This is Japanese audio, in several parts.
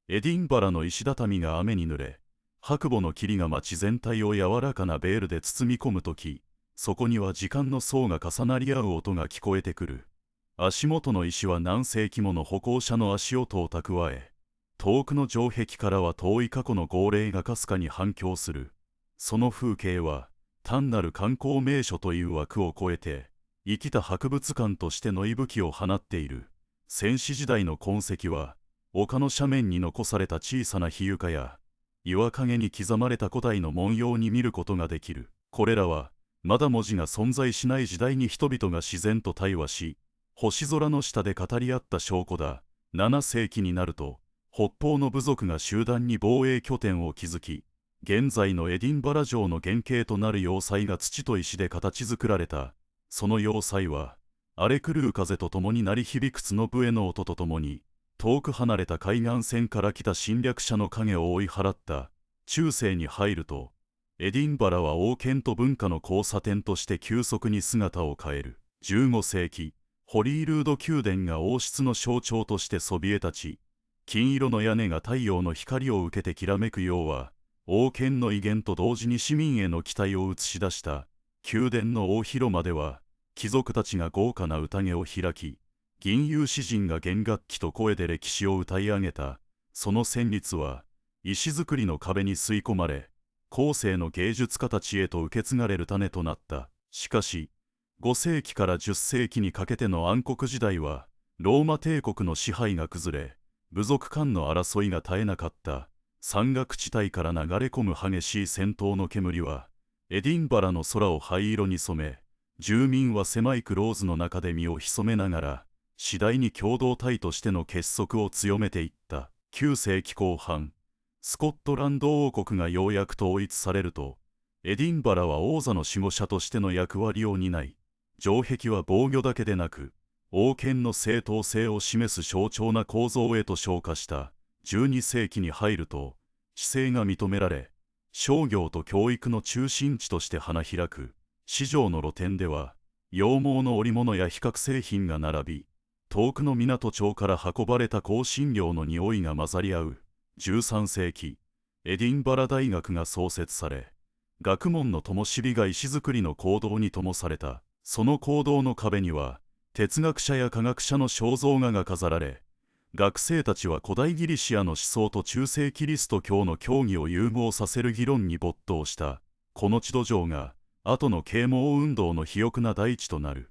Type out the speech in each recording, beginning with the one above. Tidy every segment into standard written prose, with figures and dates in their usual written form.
エディンバラの石畳が雨に濡れ、白母の霧が街全体を柔らかなベールで包み込むとき、そこには時間の層が重なり合う音が聞こえてくる。足元の石は何世紀もの歩行者の足音を蓄え、遠くの城壁からは遠い過去の号令がかすかに反響する。その風景は、単なる観光名所という枠を超えて、生きた博物館としての息吹を放っている。先史時代の痕跡は、丘の斜面に残された小さな比喩や、岩陰に刻まれた古代の文様に見ることができる。これらは、まだ文字が存在しない時代に人々が自然と対話し、星空の下で語り合った証拠だ。7世紀になると、北方の部族が集団に防衛拠点を築き、現在のエディンバラ城の原型となる要塞が土と石で形作られた。その要塞は、荒れ狂う風とともに鳴り響く角笛の音とともに、遠く離れた海岸線から来た侵略者の影を追い払った。中世に入ると、エディンバラは王権と文化の交差点として急速に姿を変える。15世紀、ホリールード宮殿が王室の象徴としてそびえ立ち、金色の屋根が太陽の光を受けてきらめくようは、王権の威厳と同時に市民への期待を映し出した。宮殿の大広間では、貴族たちが豪華な宴を開き、吟遊詩人が弦楽器と声で歴史を歌い上げた。その旋律は、石造りの壁に吸い込まれ、後世の芸術家たちへと受け継がれる種となった。しかし、5世紀から10世紀にかけての暗黒時代は、ローマ帝国の支配が崩れ、部族間の争いが絶えなかった。山岳地帯から流れ込む激しい戦闘の煙は、エディンバラの空を灰色に染め、住民は狭いクローズの中で身を潜めながら、次第に共同体としての結束を強めていった。9世紀後半、スコットランド王国がようやく統一されると、エディンバラは王座の守護者としての役割を担い、城壁は防御だけでなく、王権の正当性を示す象徴な構造へと昇華した。12世紀に入ると、市政が認められ、商業と教育の中心地として花開く。市場の露店では、羊毛の織物や皮革製品が並び、遠くの港町から運ばれた香辛料の匂いが混ざり合う。13世紀、エディンバラ大学が創設され、学問の灯火が石造りの講堂に灯された。その講堂の壁には、哲学者や科学者の肖像画が飾られ、学生たちは古代ギリシアの思想と中世キリスト教の教義を融合させる議論に没頭した。この地土壌が、後の啓蒙運動の肥沃な大地となる。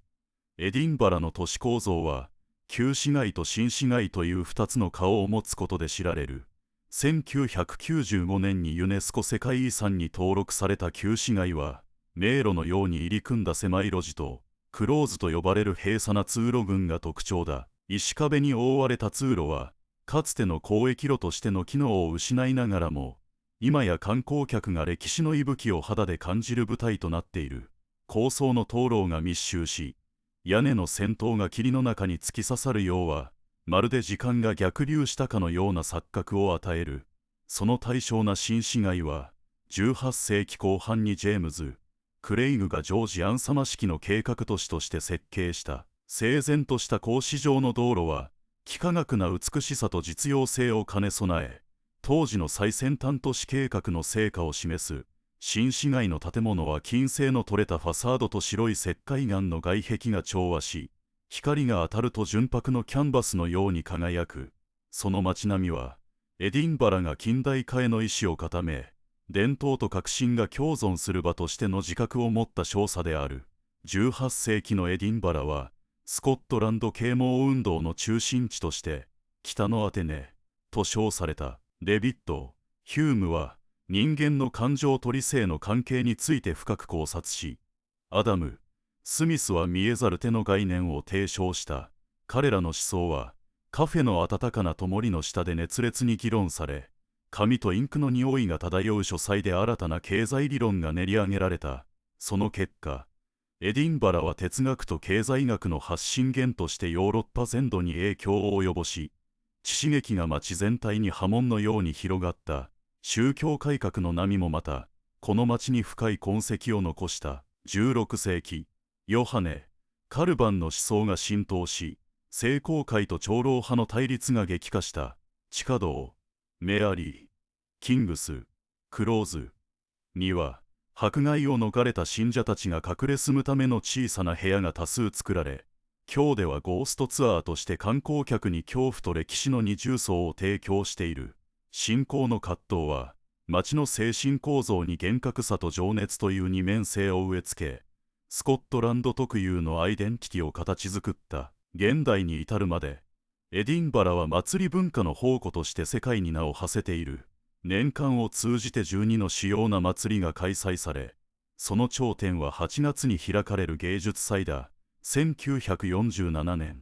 エディンバラの都市構造は、旧市街と新市街という2つの顔を持つことで知られる。1995年にユネスコ世界遺産に登録された旧市街は、迷路のように入り組んだ狭い路地と、クローズと呼ばれる閉鎖な通路群が特徴だ。石壁に覆われた通路は、かつての交易路としての機能を失いながらも、今や観光客が歴史の息吹を肌で感じる舞台となっている。高層の灯籠が密集し、屋根の先頭が霧の中に突き刺さるようは、まるで時間が逆流したかのような錯覚を与える。その対象な新市街は、18世紀後半にジェームズ・クレイグがジョージ・アンサマ式の計画都市として設計した。整然とした格子状の道路は、幾何学な美しさと実用性を兼ね備え、当時の最先端都市計画の成果を示す。新市街の建物は金星の取れたファサードと白い石灰岩の外壁が調和し、光が当たると純白のキャンバスのように輝く。その街並みは、エディンバラが近代化への意志を固め、伝統と革新が共存する場としての自覚を持った少佐である。18世紀のエディンバラは、スコットランド啓蒙運動の中心地として、北のアテネと称された。デビッド・ヒュームは、人間の感情と理性の関係について深く考察し、アダム・スミスは見えざる手の概念を提唱した。彼らの思想は、カフェの温かな灯の下で熱烈に議論され、紙とインクの匂いが漂う書斎で新たな経済理論が練り上げられた。その結果、エディンバラは哲学と経済学の発信源としてヨーロッパ全土に影響を及ぼし、地刺激が街全体に波紋のように広がった。宗教改革の波もまた、この街に深い痕跡を残した。16世紀、ヨハネ・カルバンの思想が浸透し、聖公会と長老派の対立が激化した。地下道、メアリー、キングス、クローズには、迫害を逃れた信者たちが隠れ住むための小さな部屋が多数作られ、今日ではゴーストツアーとして観光客に恐怖と歴史の二重層を提供している。信仰の葛藤は、町の精神構造に厳格さと情熱という二面性を植え付け、スコットランド特有のアイデンティティを形作った。現代に至るまで、エディンバラは祭り文化の宝庫として世界に名を馳せている。年間を通じて12の主要な祭りが開催され、その頂点は8月に開かれる芸術祭だ。1947年、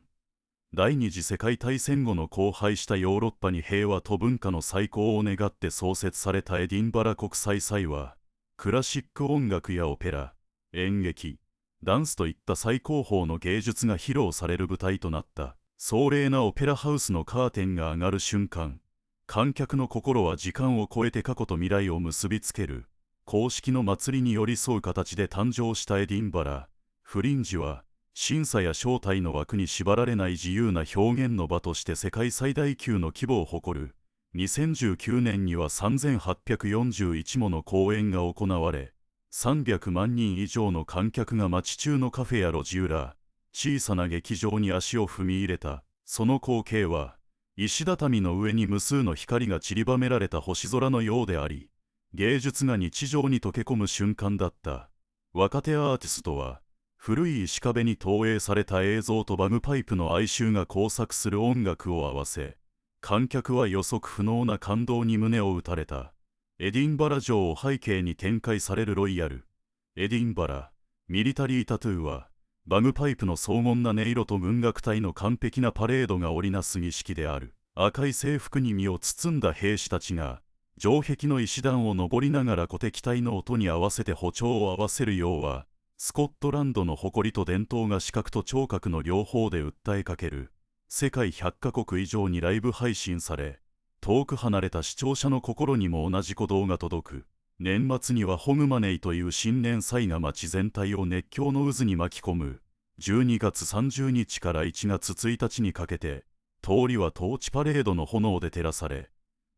第二次世界大戦後の荒廃したヨーロッパに平和と文化の再興を願って創設されたエディンバラ国際祭は、クラシック音楽やオペラ、演劇、ダンスといった最高峰の芸術が披露される舞台となった。壮麗なオペラハウスのカーテンが上がる瞬間、観客の心は時間を超えて過去と未来を結びつける。公式の祭りに寄り添う形で誕生したエディンバラ、フリンジは、審査や招待の枠に縛られない自由な表現の場として世界最大級の規模を誇る。2019年には3841もの公演が行われ、300万人以上の観客が街中のカフェや路地裏、小さな劇場に足を踏み入れた。その光景は、石畳の上に無数の光が散りばめられた星空のようであり、芸術が日常に溶け込む瞬間だった。若手アーティストは、古い石壁に投影された映像とバグパイプの哀愁が交錯する音楽を合わせ、観客は予測不能な感動に胸を打たれた。エディンバラ城を背景に展開されるロイヤル、エディンバラ、ミリタリータトゥーは、バグパイプの荘厳な音色と軍楽隊の完璧なパレードが織りなす儀式である。赤い制服に身を包んだ兵士たちが、城壁の石段を登りながら鼓笛隊の音に合わせて歩調を合わせるようは、スコットランドの誇りと伝統が視覚と聴覚の両方で訴えかける。世界100カ国以上にライブ配信され、遠く離れた視聴者の心にも同じ鼓動が届く。年末にはホグマネイという新年祭が街全体を熱狂の渦に巻き込む。12月30日から1月1日にかけて、通りはトーチパレードの炎で照らされ、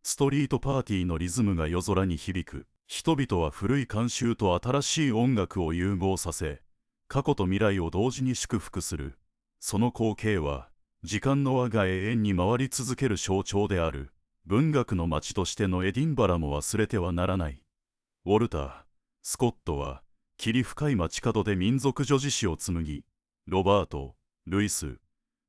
ストリートパーティーのリズムが夜空に響く。人々は古い慣習と新しい音楽を融合させ、過去と未来を同時に祝福する。その光景は、時間の輪が永遠に回り続ける象徴である。文学の街としてのエディンバラも忘れてはならない。ウォルター・スコットは、霧深い街角で民族女子詩を紡ぎ、ロバート・ルイス・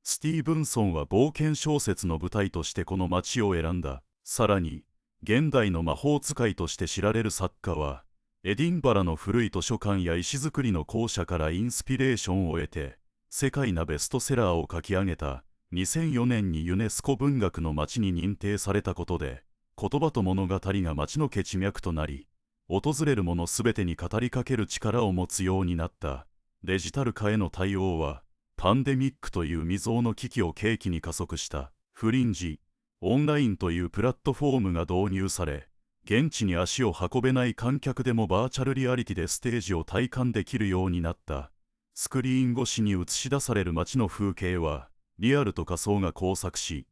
スティーブンソンは冒険小説の舞台としてこの街を選んだ。さらに、現代の魔法使いとして知られる作家は、エディンバラの古い図書館や石造りの校舎からインスピレーションを得て、世界なベストセラーを書き上げた。2004年にユネスコ文学の街に認定されたことで、言葉と物語が街の血脈となり、訪れる者すべてに語りかける力を持つようになった。デジタル化への対応は、パンデミックという未曾有の危機を契機に加速した。フリンジ、オンラインというプラットフォームが導入され、現地に足を運べない観客でもバーチャルリアリティでステージを体感できるようになった。スクリーン越しに映し出される街の風景は、リアルと仮想が交錯し、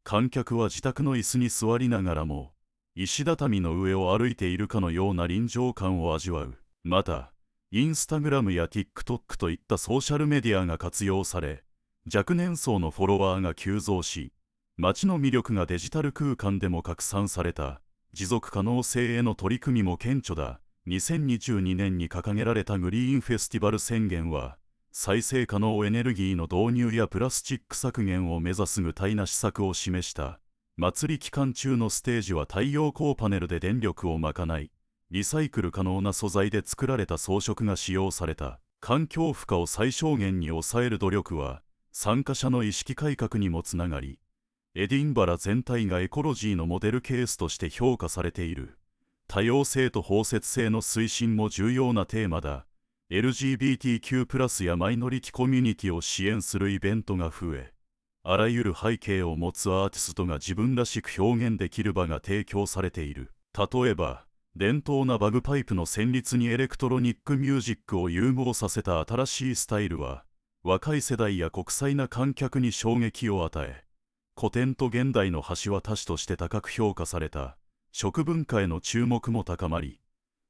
観客は自宅の椅子に座りながらも、石畳の上を歩いているかのような臨場感を味わう。また、インスタグラムや TikTok といったソーシャルメディアが活用され、若年層のフォロワーが急増し、街の魅力がデジタル空間でも拡散された。持続可能性への取り組みも顕著だ。2022年に掲げられたグリーンフェスティバル宣言は、再生可能エネルギーの導入やプラスチック削減を目指す具体な施策を示した。祭り期間中のステージは太陽光パネルで電力を賄い、リサイクル可能な素材で作られた装飾が使用された。環境負荷を最小限に抑える努力は、参加者の意識改革にもつながり、エディンバラ全体がエコロジーのモデルケースとして評価されている。多様性と包摂性の推進も重要なテーマだ。LGBTQ+ やマイノリティコミュニティを支援するイベントが増え、あらゆる背景を持つアーティストが自分らしく表現できる場が提供されている。例えば、伝統なバグパイプの旋律にエレクトロニックミュージックを融合させた新しいスタイルは、若い世代や国際な観客に衝撃を与え、古典と現代の橋は多種として高く評価された。食文化への注目も高まり、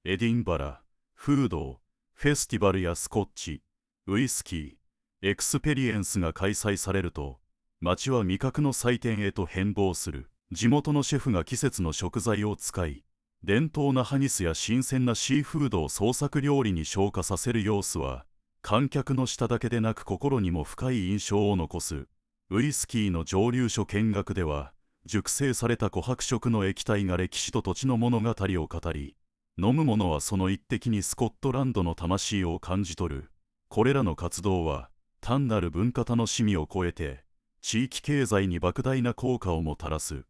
エディンバラ、フード、フェスティバルやスコッチ、ウイスキー、エクスペリエンスが開催されると、街は味覚の祭典へと変貌する。地元のシェフが季節の食材を使い、伝統なハギスや新鮮なシーフードを創作料理に昇華させる様子は、観客の舌だけでなく心にも深い印象を残す。ウイスキーの蒸留所見学では、熟成された琥珀色の液体が歴史と土地の物語を語り、飲む者はその一滴にスコットランドの魂を感じ取る。これらの活動は、単なる文化楽しみを超えて、地域経済に莫大な効果をもたらす。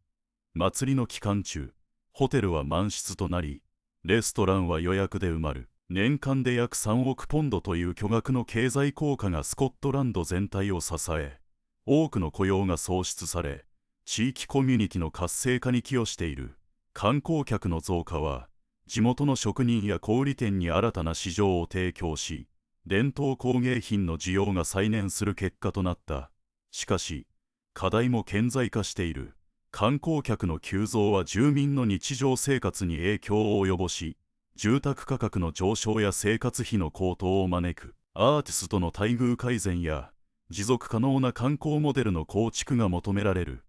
祭りの期間中、ホテルは満室となり、レストランは予約で埋まる。年間で約3億ポンドという巨額の経済効果がスコットランド全体を支え、多くの雇用が創出され、地域コミュニティの活性化に寄与している。観光客の増加は、地元の職人や小売店に新たな市場を提供し、伝統工芸品の需要が再燃する結果となった。しかし、課題も顕在化している。観光客の急増は住民の日常生活に影響を及ぼし、住宅価格の上昇や生活費の高騰を招く。アーティストの待遇改善や、持続可能な観光モデルの構築が求められる。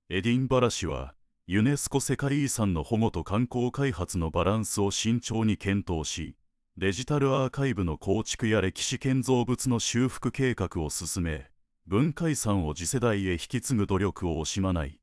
エディンバラ市は、ユネスコ世界遺産の保護と観光開発のバランスを慎重に検討し、デジタルアーカイブの構築や歴史建造物の修復計画を進め、文化遺産を次世代へ引き継ぐ努力を惜しまない。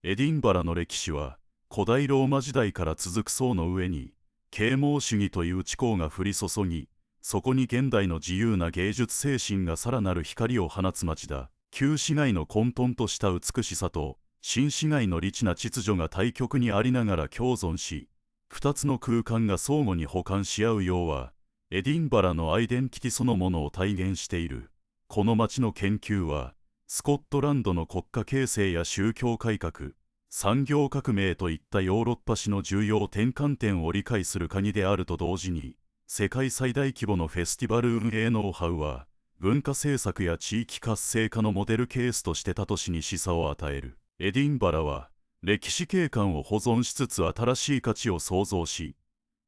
エディンバラの歴史は、古代ローマ時代から続く層の上に、啓蒙主義という知光が降り注ぎ、そこに現代の自由な芸術精神がさらなる光を放つ街だ。旧市街の混沌とした美しさと、新市街のリチな秩序が対極にありながら共存し、二つの空間が相互に補完し合うようは、エディンバラのアイデンティティそのものを体現している。この街の研究は、スコットランドの国家形成や宗教改革、産業革命といったヨーロッパ史の重要転換点を理解する鍵であると同時に、世界最大規模のフェスティバル運営ノウハウは、文化政策や地域活性化のモデルケースとして他都市に示唆を与える。エディンバラは、歴史景観を保存しつつ新しい価値を創造し、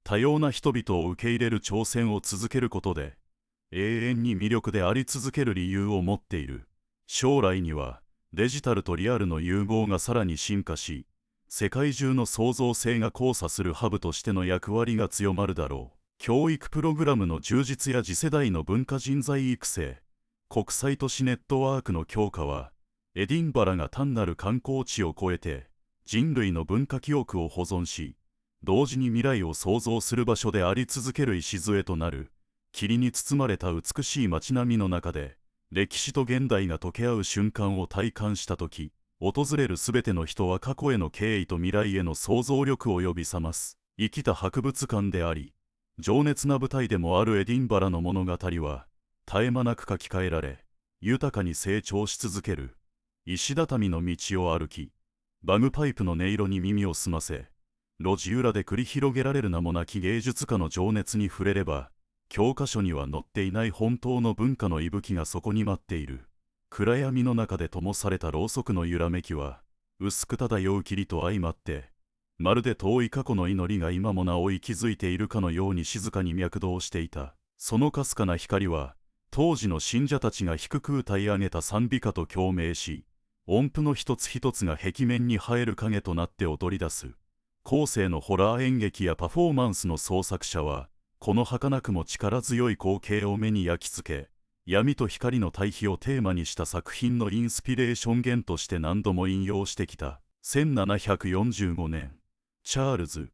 多様な人々を受け入れる挑戦を続けることで、永遠に魅力であり続ける理由を持っている。将来にはデジタルとリアルの融合がさらに進化し、世界中の創造性が交差するハブとしての役割が強まるだろう。教育プログラムの充実や次世代の文化人材育成、国際都市ネットワークの強化は、エディンバラが単なる観光地を超えて、人類の文化記憶を保存し、同時に未来を創造する場所であり続ける礎となる。霧に包まれた美しい街並みの中で、歴史と現代が溶け合う瞬間を体感したとき、訪れるすべての人は過去への敬意と未来への想像力を呼び覚ます。生きた博物館であり、情熱な舞台でもあるエディンバラの物語は、絶え間なく書き換えられ、豊かに成長し続ける。石畳の道を歩き、バグパイプの音色に耳を澄ませ、路地裏で繰り広げられる名もなき芸術家の情熱に触れれば、教科書には載っていない本当の文化の息吹がそこに待っている。暗闇の中で灯されたろうそくの揺らめきは、薄く漂う霧と相まって、まるで遠い過去の祈りが今もなお息づいているかのように静かに脈動していた。そのかすかな光は、当時の信者たちが低く歌い上げた賛美歌と共鳴し、音符の一つ一つが壁面に映える影となって踊り出す。後世のホラー演劇やパフォーマンスの創作者は、この儚くも力強い光景を目に焼き付け、闇と光の対比をテーマにした作品のインスピレーション源として何度も引用してきた。1745年、チャールズ、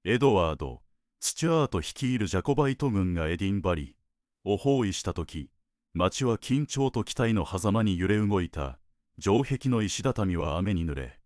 エドワード、スチュアート率いるジャコバイト軍がエディンバリを包囲したとき、街は緊張と期待の狭間に揺れ動いた。城壁の石畳は雨に濡れ、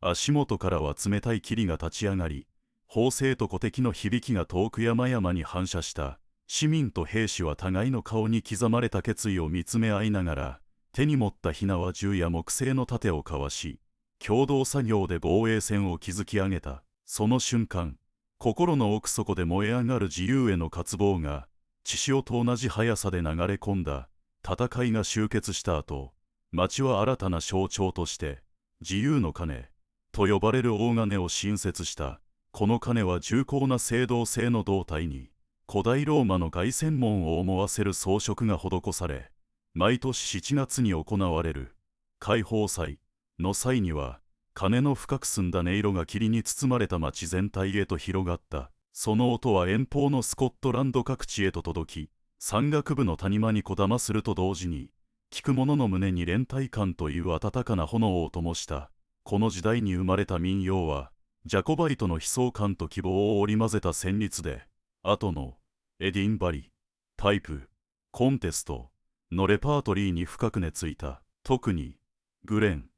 足元からは冷たい霧が立ち上がり、砲声と鼓笛の響きが遠く山々に反射した。市民と兵士は互いの顔に刻まれた決意を見つめ合いながら、手に持った火縄銃や木製の盾を交わし、共同作業で防衛線を築き上げた。その瞬間、心の奥底で燃え上がる自由への渇望が、血潮と同じ速さで流れ込んだ。戦いが終結した後、街は新たな象徴として、自由の鐘と呼ばれる大鐘を新設した。この鐘は重厚な青銅製の胴体に古代ローマの凱旋門を思わせる装飾が施され、毎年7月に行われる解放祭の際には、鐘の深く澄んだ音色が霧に包まれた街全体へと広がった。その音は遠方のスコットランド各地へと届き、山岳部の谷間にこだますると同時に、聞く者の胸に連帯感という温かな炎を灯した。この時代に生まれた民謡は、ジャコバイトの悲壮感と希望を織り交ぜた旋律で、後のエディンバリ、タイプ、コンテストのレパートリーに深く根付いた。特に、グレン、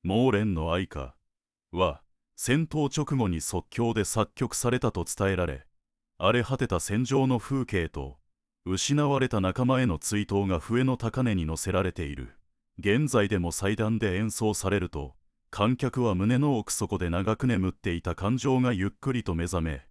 モーレンの愛歌は、戦闘直後に即興で作曲されたと伝えられ、荒れ果てた戦場の風景と、失われた仲間への追悼が笛の高値に乗せられている。現在でも祭壇で演奏されると、観客は胸の奥底で長く眠っていた感情がゆっくりと目覚め、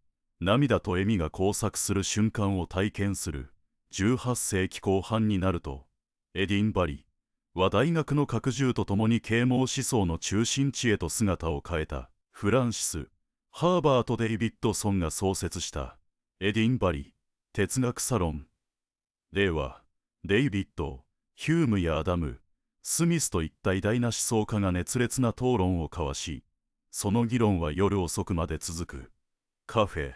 涙と笑みが交錯する瞬間を体験する。18世紀後半になると、エディンバリは大学の拡充とともに啓蒙思想の中心地へと姿を変えた。フランシス・ハーバート・デイビッドソンが創設したエディンバリ哲学サロンでは、デイビッド・ヒュームやアダム・スミスといった偉大な思想家が熱烈な討論を交わし、その議論は夜遅くまで続く。カフェ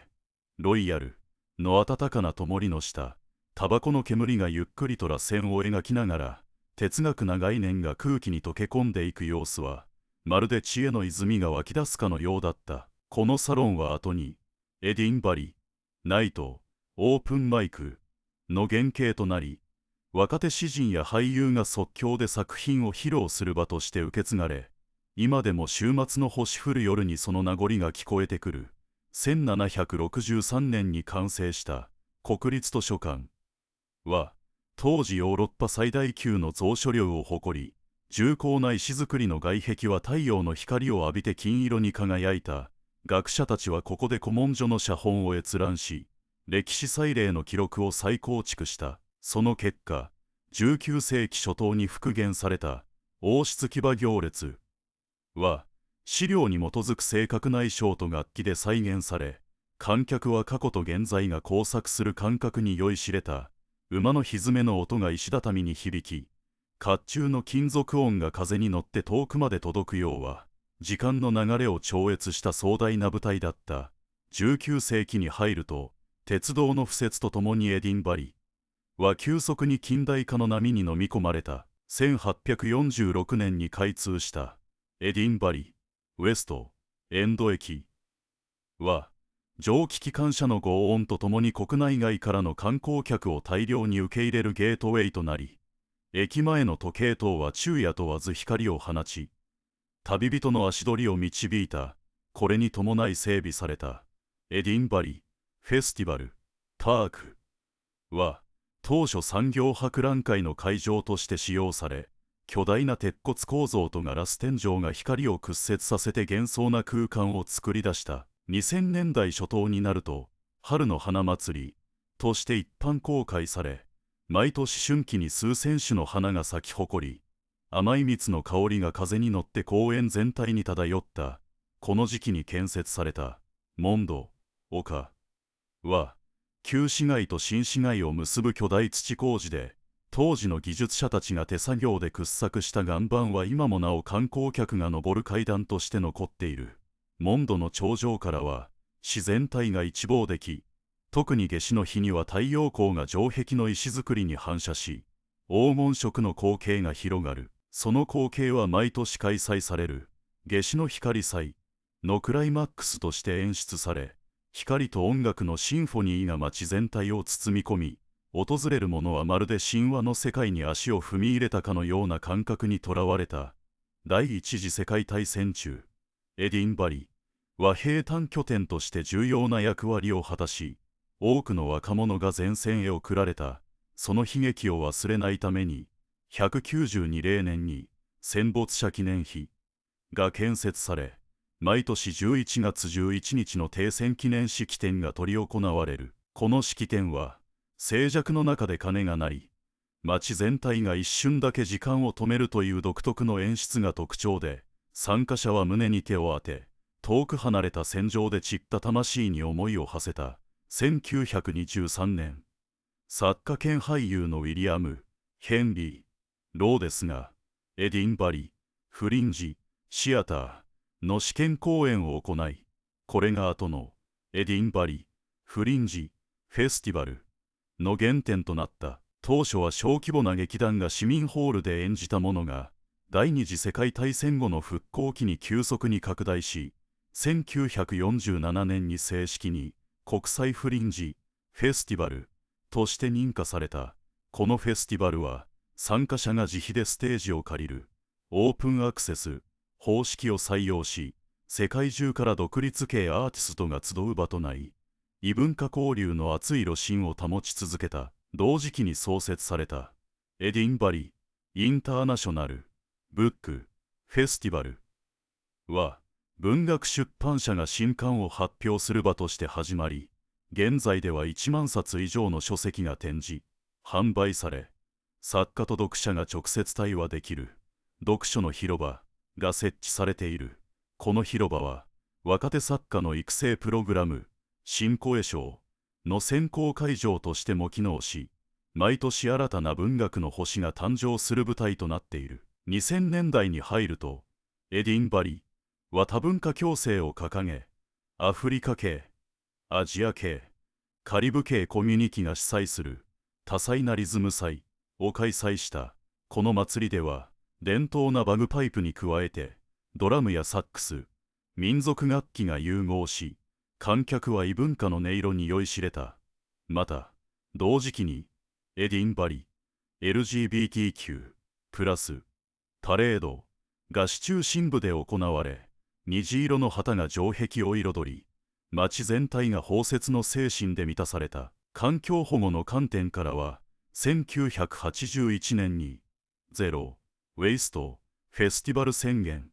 ロイヤルの暖かな灯りの下、タバコの煙がゆっくりと螺旋を描きながら、哲学な概念が空気に溶け込んでいく様子は、まるで知恵の泉が湧き出すかのようだった。このサロンは後に、エディンバリ、ナイト、オープンマイクの原型となり、若手詩人や俳優が即興で作品を披露する場として受け継がれ、今でも週末の星降る夜にその名残が聞こえてくる。1763年に完成した国立図書館は、当時ヨーロッパ最大級の蔵書量を誇り、重厚な石造りの外壁は太陽の光を浴びて金色に輝いた。学者たちはここで古文書の写本を閲覧し、歴史祭礼の記録を再構築した。その結果、19世紀初頭に復元された王室騎馬行列は、資料に基づく正確な衣装と楽器で再現され、観客は過去と現在が交錯する感覚に酔いしれた。馬の蹄の音が石畳に響き、甲冑の金属音が風に乗って遠くまで届くようは、時間の流れを超越した壮大な舞台だった。19世紀に入ると、鉄道の敷設とともにエディンバリは急速に近代化の波に飲み込まれた。1846年に開通したエディンバリウェストエンド駅は、蒸気機関車の轟音とともに国内外からの観光客を大量に受け入れるゲートウェイとなり、駅前の時計塔は昼夜問わず光を放ち、旅人の足取りを導いた。これに伴い整備されたエディンバリフェスティバルパークは、当初産業博覧会の会場として使用され、巨大な鉄骨構造とガラス天井が光を屈折させて幻想な空間を作り出した。2000年代初頭になると、春の花祭りとして一般公開され、毎年春季に数千種の花が咲き誇り、甘い蜜の香りが風に乗って公園全体に漂った。この時期に建設されたモンド丘は、旧市街と新市街を結ぶ巨大土工事で、当時の技術者たちが手作業で掘削した岩盤は今もなお観光客が登る階段として残っている。モンドの頂上からは自然体が一望でき、特に夏至の日には太陽光が城壁の石造りに反射し、黄金色の光景が広がる。その光景は毎年開催される夏至の光祭のクライマックスとして演出され、光と音楽のシンフォニーが街全体を包み込み、訪れる者はまるで神話の世界に足を踏み入れたかのような感覚にとらわれた。第一次世界大戦中、エディンバリは兵站拠点として重要な役割を果たし、多くの若者が前線へ送られた。その悲劇を忘れないために、192例年に戦没者記念碑が建設され、毎年11月11日の停戦記念式典が執り行われる。この式典は、静寂の中で鐘が鳴り、街全体が一瞬だけ時間を止めるという独特の演出が特徴で、参加者は胸に手を当て、遠く離れた戦場で散った魂に思いを馳せた。1923年、作家兼俳優のウィリアム・ヘンリー・ローデスが、エディンバリ、フリンジ・シアターの試験公演を行い、これが後のエディンバリ、フリンジ・フェスティバルの原点となった。当初は小規模な劇団が市民ホールで演じたものが、第二次世界大戦後の復興期に急速に拡大し、1947年に正式に国際フリンジ・フェスティバルとして認可された。このフェスティバルは、参加者が自費でステージを借りるオープンアクセス方式を採用し、世界中から独立系アーティストが集う場となり、異文化交流の熱い路線を保ち続けた。同時期に創設されたエディンバリインターナショナルブックフェスティバルは、文学出版社が新刊を発表する場として始まり、現在では1万冊以上の書籍が展示、販売され、作家と読者が直接対話できる読書の広場が設置されている。この広場は、若手作家の育成プログラム、新声賞の選考会場としても機能し、毎年新たな文学の星が誕生する舞台となっている。2000年代に入ると、エディンバリは多文化共生を掲げ、アフリカ系、アジア系、カリブ系コミュニティが主催する多彩なリズム祭を開催した。この祭りでは、伝統なバグパイプに加えて、ドラムやサックス、民族楽器が融合し、観客は異文化の音色に酔いしれた。また、同時期に、エディンバリ、LGBTQ+、パレードが市中心部で行われ、虹色の旗が城壁を彩り、街全体が包摂の精神で満たされた。環境保護の観点からは、1981年に、ゼロ・ウェイスト・フェスティバル宣言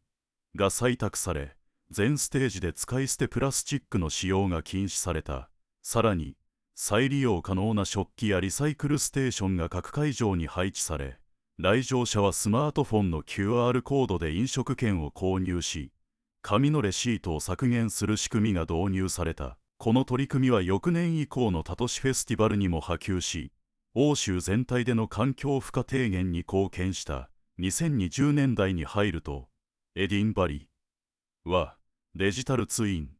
が採択され、全ステージで使い捨てプラスチックの使用が禁止された。さらに、再利用可能な食器やリサイクルステーションが各会場に配置され、来場者はスマートフォンの QR コードで飲食券を購入し、紙のレシートを削減する仕組みが導入された。この取り組みは翌年以降のタトシフェスティバルにも波及し、欧州全体での環境負荷低減に貢献した。2020年代に入ると、エディンバリは、デジタルツイン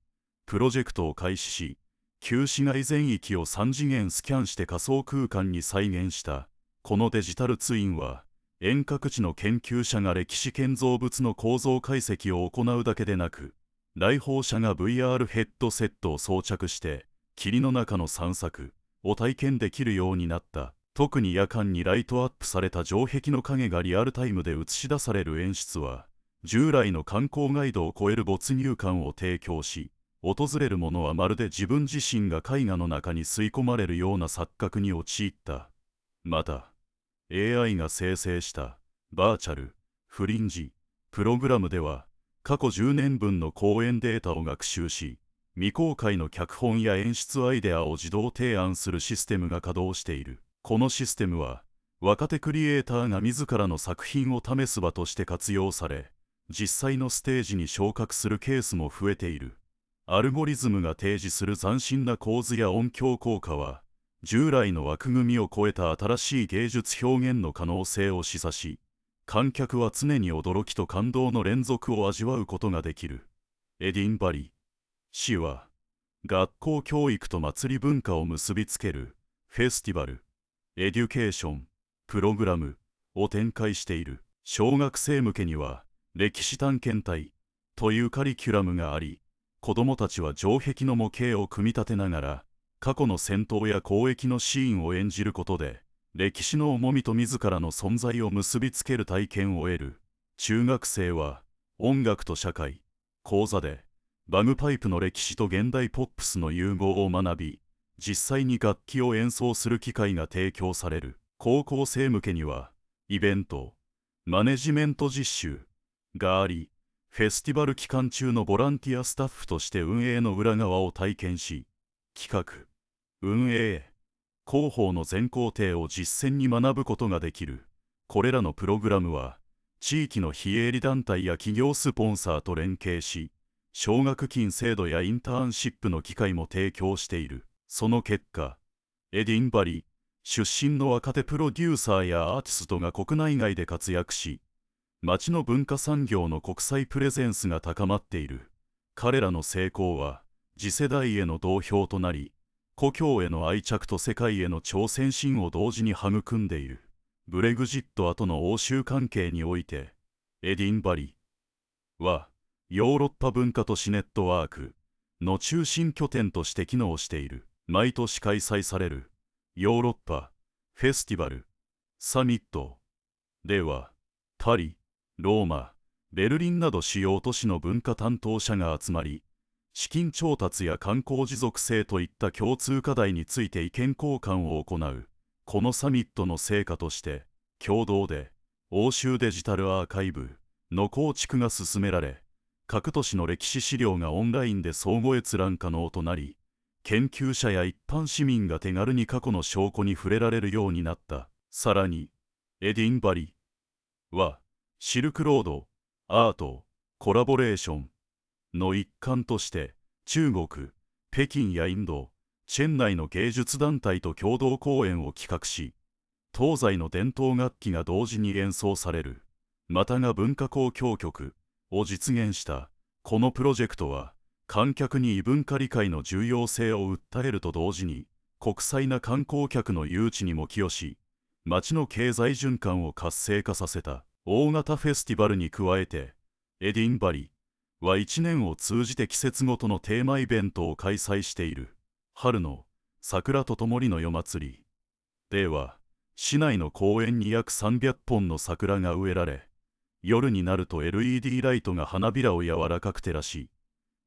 プロジェクトを開始し、旧市街全域を3次元スキャンして仮想空間に再現した。このデジタルツインは、遠隔地の研究者が歴史建造物の構造解析を行うだけでなく、来訪者が VR ヘッドセットを装着して、霧の中の散策を体験できるようになった。特に夜間にライトアップされた城壁の影がリアルタイムで映し出される演出は、従来の観光ガイドを超える没入感を提供し、訪れる者はまるで自分自身が絵画の中に吸い込まれるような錯覚に陥った。また、AI が生成したバーチャルフリンジプログラムでは、過去10年分の公演データを学習し、未公開の脚本や演出アイデアを自動提案するシステムが稼働している。このシステムは、若手クリエイターが自らの作品を試す場として活用され、実際のステージに昇格するケースも増えている。アルゴリズムが提示する斬新な構図や音響効果は、従来の枠組みを超えた新しい芸術表現の可能性を示唆し、観客は常に驚きと感動の連続を味わうことができる。エディンバリ市は、学校教育と祭り文化を結びつけるフェスティバル、エデュケーション、プログラムを展開している。小学生向けには、歴史探検隊というカリキュラムがあり、子どもたちは城壁の模型を組み立てながら、過去の戦闘や交易のシーンを演じることで、歴史の重みと自らの存在を結びつける体験を得る。中学生は、音楽と社会講座で、バグパイプの歴史と現代ポップスの融合を学び、実際に楽器を演奏する機会が提供される。高校生向けには、イベント、マネジメント実習があり、フェスティバル期間中のボランティアスタッフとして運営の裏側を体験し、企画、運営、広報の全工程を実践に学ぶことができる。これらのプログラムは、地域の非営利団体や企業スポンサーと連携し、奨学金制度やインターンシップの機会も提供している。その結果、エディンバリ出身の若手プロデューサーやアーティストが国内外で活躍し、町の文化産業の国際プレゼンスが高まっている。彼らの成功は次世代への同票となり、故郷への愛着と世界への挑戦心を同時に育んでいる。ブレグジット後の欧州関係において、エディンバリはヨーロッパ文化都市ネットワークの中心拠点として機能している。毎年開催されるヨーロッパフェスティバルサミットでは、パリ、ローマ、ベルリンなど主要都市の文化担当者が集まり、資金調達や観光持続性といった共通課題について意見交換を行う。このサミットの成果として、共同で欧州デジタルアーカイブの構築が進められ、各都市の歴史資料がオンラインで相互閲覧可能となり、研究者や一般市民が手軽に過去の証拠に触れられるようになった。さらに、エディンバリは、シルクロード、アート、コラボレーションの一環として、中国、北京やインド、チェン内の芸術団体と共同公演を企画し、東西の伝統楽器が同時に演奏される、またが文化交響曲を実現した。このプロジェクトは、観客に異文化理解の重要性を訴えると同時に、国際な観光客の誘致にも寄与し、街の経済循環を活性化させた。大型フェスティバルに加えて、エディンバリは1年を通じて季節ごとのテーマイベントを開催している。春の桜とともりの夜祭りでは、市内の公園に約300本の桜が植えられ、夜になると LED ライトが花びらを柔らかく照らし、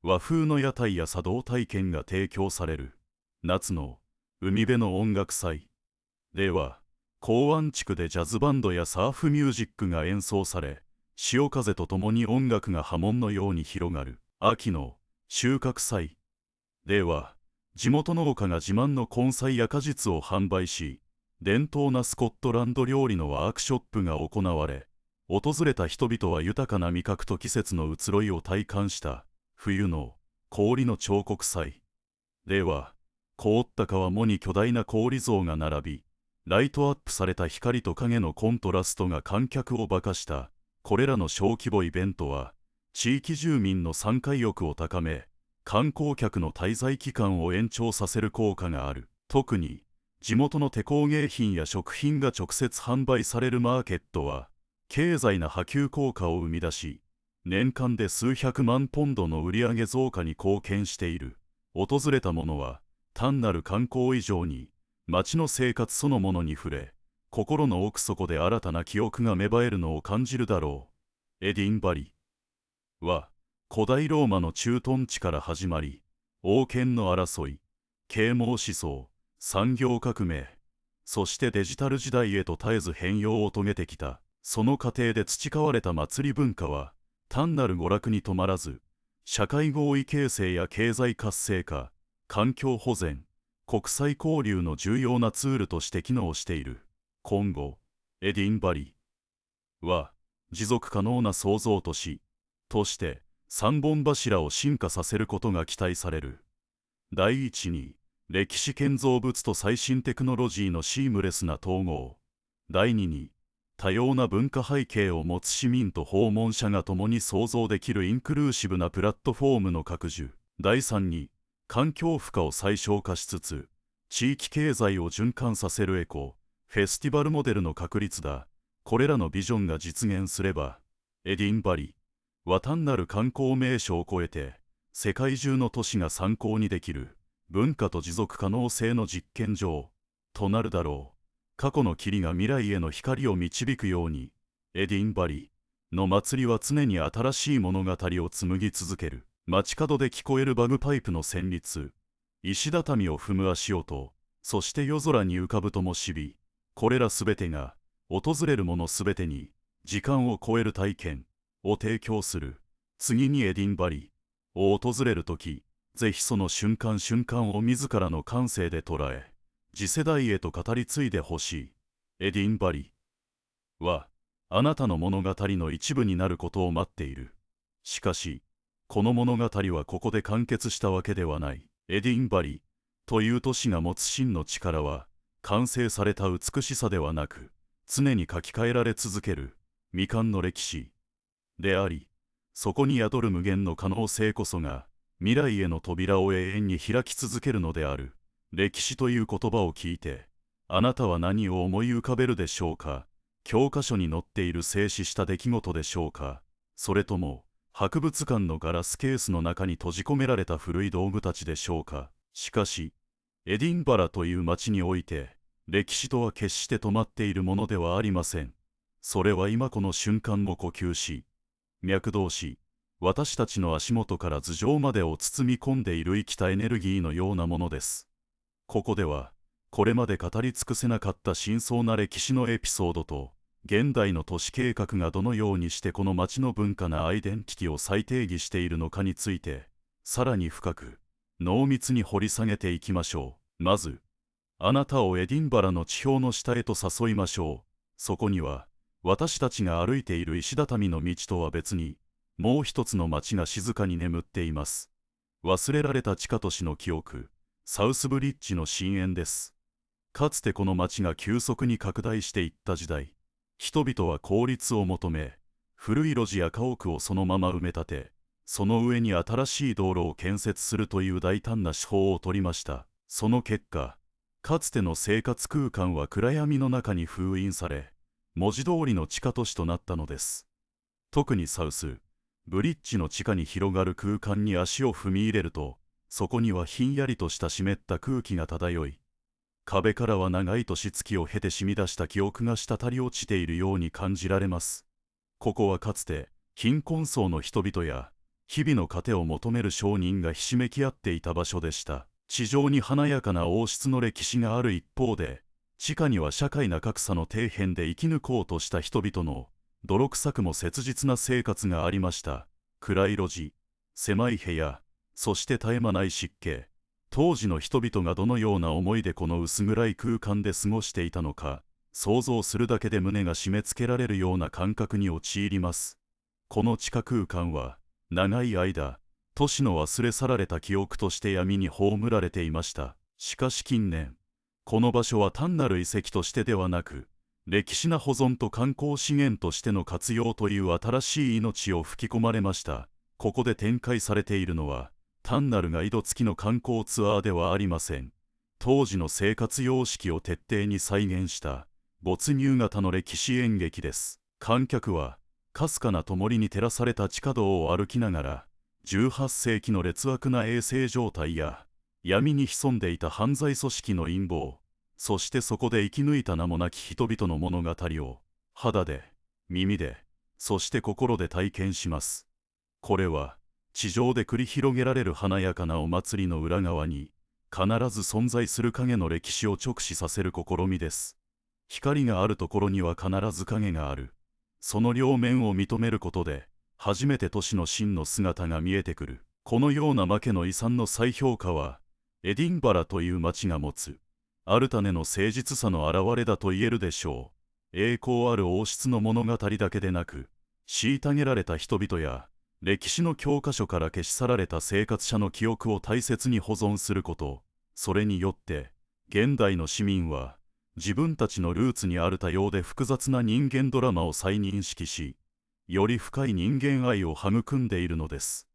和風の屋台や茶道体験が提供される。夏の海辺の音楽祭では、港湾地区でジャズバンドやサーフミュージックが演奏され、潮風とともに音楽が波紋のように広がる。秋の収穫祭では、地元農家が自慢の根菜や果実を販売し、伝統なスコットランド料理のワークショップが行われ、訪れた人々は豊かな味覚と季節の移ろいを体感した。冬の氷の彫刻祭では、凍った川面に巨大な氷像が並び、ライトアップされた光と影のコントラストが観客を化かした。これらの小規模イベントは、地域住民の参加意欲を高め、観光客の滞在期間を延長させる効果がある。特に、地元の手工芸品や食品が直接販売されるマーケットは、経済な波及効果を生み出し、年間で数百万ポンドの売上増加に貢献している。訪れた者は、単なる観光以上に、街の生活そのものに触れ、心の奥底で新たな記憶が芽生えるのを感じるだろう。エディンバリは、古代ローマの駐屯地から始まり、王権の争い、啓蒙思想、産業革命、そしてデジタル時代へと絶えず変容を遂げてきた。その過程で培われた祭り文化は、単なる娯楽に止まらず、社会合意形成や経済活性化、環境保全、国際交流の重要なツールとして機能している。今後、エディンバリは、持続可能な創造都市として3本柱を進化させることが期待される。第一に、歴史建造物と最新テクノロジーのシームレスな統合。第二に、多様な文化背景を持つ市民と訪問者が共に創造できるインクルーシブなプラットフォームの拡充。第三に、環境負荷を最小化しつつ、地域経済を循環させるエコフェスティバルモデルの確立だ。これらのビジョンが実現すれば、エディンバリは単なる観光名所を超えて、世界中の都市が参考にできる文化と持続可能性の実験場となるだろう。過去の霧が未来への光を導くように、エディンバリの祭りは常に新しい物語を紡ぎ続ける。街角で聞こえるバグパイプの旋律、石畳を踏む足音、そして夜空に浮かぶ灯火、これらすべてが、訪れる者すべてに、時間を超える体験を提供する。次にエディンバリを訪れるとき、ぜひその瞬間瞬間を自らの感性で捉え、次世代へと語り継いでほしい。エディンバリは、あなたの物語の一部になることを待っている。しかし、この物語はここで完結したわけではない。エディンバリという都市が持つ真の力は、完成された美しさではなく、常に書き換えられ続ける未完の歴史であり、そこに宿る無限の可能性こそが、未来への扉を永遠に開き続けるのである。歴史という言葉を聞いて、あなたは何を思い浮かべるでしょうか。教科書に載っている静止した出来事でしょうか。それとも、博物館のガラスケースの中に閉じ込められた古い道具たちでしょうか。しかし、エディンバラという町において、歴史とは決して止まっているものではありません。それは今この瞬間も呼吸し、脈動し、私たちの足元から頭上までを包み込んでいる生きたエネルギーのようなものです。ここでは、これまで語り尽くせなかった深層な歴史のエピソードと、現代の都市計画がどのようにしてこの町の文化なアイデンティティを再定義しているのかについて、さらに深く、濃密に掘り下げていきましょう。まず、あなたをエディンバラの地表の下へと誘いましょう。そこには、私たちが歩いている石畳の道とは別に、もう一つの町が静かに眠っています。忘れられた地下都市の記憶、サウスブリッジの深淵です。かつてこの町が急速に拡大していった時代、人々は効率を求め、古い路地や家屋をそのまま埋め立て、その上に新しい道路を建設するという大胆な手法を取りました。その結果、かつての生活空間は暗闇の中に封印され、文字通りの地下都市となったのです。特にサウスブリッジの地下に広がる空間に足を踏み入れると、そこにはひんやりとした湿った空気が漂い、壁からは長い年月を経て染み出した記憶が滴り落ちているように感じられます。ここはかつて貧困層の人々や日々の糧を求める商人がひしめき合っていた場所でした。地上に華やかな王室の歴史がある一方で、地下には社会な格差の底辺で生き抜こうとした人々の泥臭くも切実な生活がありました。暗い路地、狭い部屋、そして絶え間ない湿気。当時の人々がどのような思いでこの薄暗い空間で過ごしていたのか、想像するだけで胸が締め付けられるような感覚に陥ります。この地下空間は、長い間、都市の忘れ去られた記憶として闇に葬られていました。しかし近年、この場所は単なる遺跡としてではなく、歴史な保存と観光資源としての活用という新しい命を吹き込まれました。ここで展開されているのは、単なるガイド付きの観光ツアーではありません。当時の生活様式を徹底に再現した没入型の歴史演劇です。観客はかすかな灯に照らされた地下道を歩きながら、18世紀の劣悪な衛生状態や闇に潜んでいた犯罪組織の陰謀、そしてそこで生き抜いた名もなき人々の物語を肌で、耳で、そして心で体験します。これは地上で繰り広げられる華やかなお祭りの裏側に必ず存在する影の歴史を直視させる試みです。光があるところには必ず影がある。その両面を認めることで初めて都市の真の姿が見えてくる。このような負けの遺産の再評価はエディンバラという町が持つアルタネの誠実さの表れだと言えるでしょう。栄光ある王室の物語だけでなく、虐げられた人々や歴史の教科書から消し去られた生活者の記憶を大切に保存すること、それによって現代の市民は自分たちのルーツにある多様で複雑な人間ドラマを再認識し、より深い人間愛を育んでいるのです。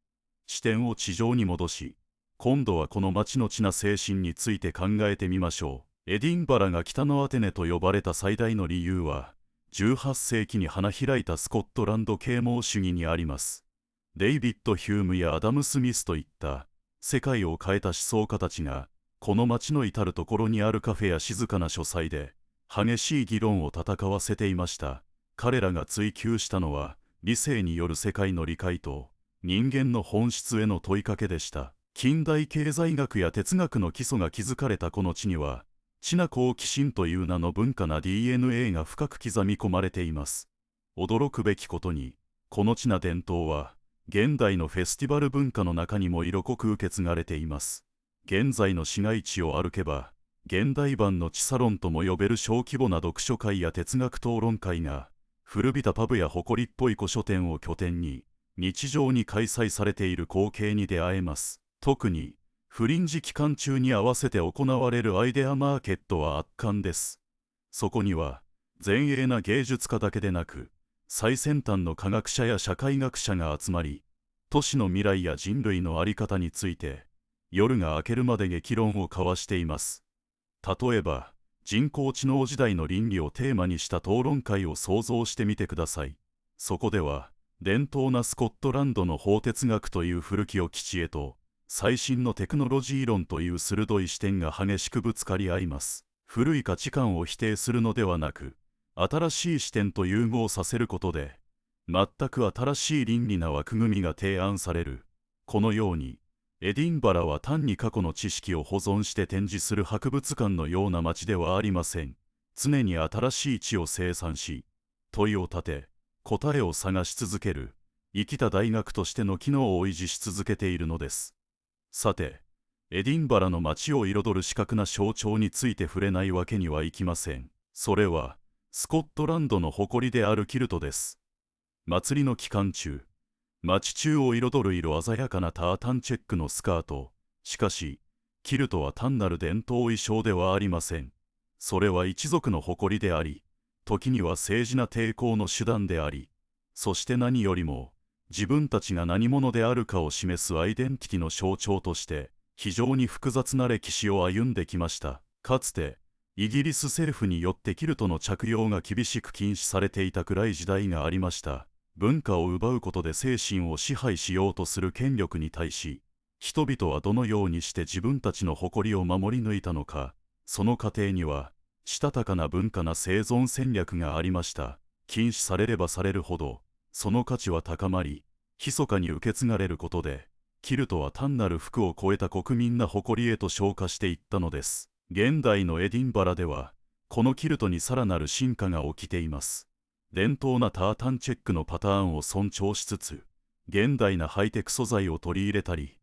視点を地上に戻し、今度はこの町の地な精神について考えてみましょう。エディンバラが北のアテネと呼ばれた最大の理由は、18世紀に花開いたスコットランド啓蒙主義にあります。デイビッド・ヒュームやアダム・スミスといった世界を変えた思想家たちが、この町の至る所にあるカフェや静かな書斎で激しい議論を戦わせていました。彼らが追求したのは、理性による世界の理解と人間の本質への問いかけでした。近代経済学や哲学の基礎が築かれたこの地には、チナ好奇心という名の文化な DNA が深く刻み込まれています。驚くべきことに、この地な伝統は、現代のフェスティバル文化の中にも色濃く受け継がれています。現在の市街地を歩けば、現代版の地サロンとも呼べる小規模な読書会や哲学討論会が、古びたパブや埃っぽい古書店を拠点に、日常に開催されている光景に出会えます。特に、フリンジ期間中に合わせて行われるアイデアマーケットは圧巻です。そこには、前衛な芸術家だけでなく、最先端の科学者や社会学者が集まり、都市の未来や人類の在り方について、夜が明けるまで激論を交わしています。例えば、人工知能時代の倫理をテーマにした討論会を想像してみてください。そこでは、伝統なスコットランドの法哲学という古きを基地へと、最新のテクノロジー論という鋭い視点が激しくぶつかり合います。古い価値観を否定するのではなく、新しい視点と融合させることで、全く新しい倫理な枠組みが提案される。このように、エディンバラは単に過去の知識を保存して展示する博物館のような街ではありません。常に新しい知を生産し、問いを立て、答えを探し続ける、生きた大学としての機能を維持し続けているのです。さて、エディンバラの街を彩る視覚な象徴について触れないわけにはいきません。それは、スコットランドの誇りであるキルトです。祭りの期間中、街中を彩る色鮮やかなタータンチェックのスカート。しかし、キルトは単なる伝統衣装ではありません。それは一族の誇りであり、時には政治な抵抗の手段であり、そして何よりも、自分たちが何者であるかを示すアイデンティティの象徴として、非常に複雑な歴史を歩んできました。かつて、イギリス政府によってキルトの着用が厳しく禁止されていたくらい時代がありました。文化を奪うことで精神を支配しようとする権力に対し、人々はどのようにして自分たちの誇りを守り抜いたのか、その過程には、したたかな文化な生存戦略がありました。禁止されればされるほど、その価値は高まり、密かに受け継がれることで、キルトは単なる服を超えた国民な誇りへと昇華していったのです。現代のエディンバラでは、このキルトにさらなる進化が起きています。伝統なタータンチェックのパターンを尊重しつつ、現代なハイテク素材を取り入れたり、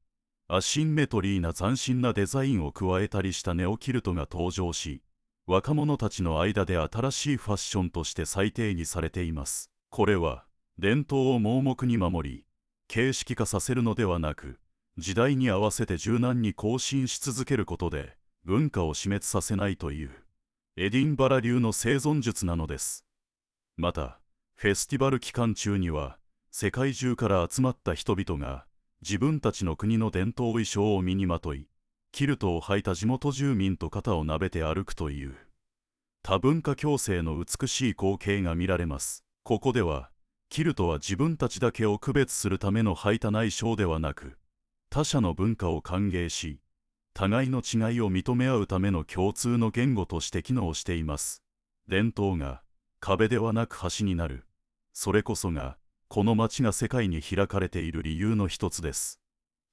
アシンメトリーな斬新なデザインを加えたりしたネオキルトが登場し、若者たちの間で新しいファッションとして再定義されています。これは、伝統を盲目に守り、形式化させるのではなく、時代に合わせて柔軟に更新し続けることで、文化を死滅させないという、エディンバラ流の生存術なのです。また、フェスティバル期間中には、世界中から集まった人々が、自分たちの国の伝統衣装を身にまとい、キルトを履いた地元住民と肩をなべて歩くという、多文化共生の美しい光景が見られます。ここでは、キルトは自分たちだけを区別するための履いた内装ではなく、他者の文化を歓迎し、互いの違いを認め合うための共通の言語として機能しています。伝統が、壁ではなく橋になる。それこそが、この街が世界に開かれている理由の一つです。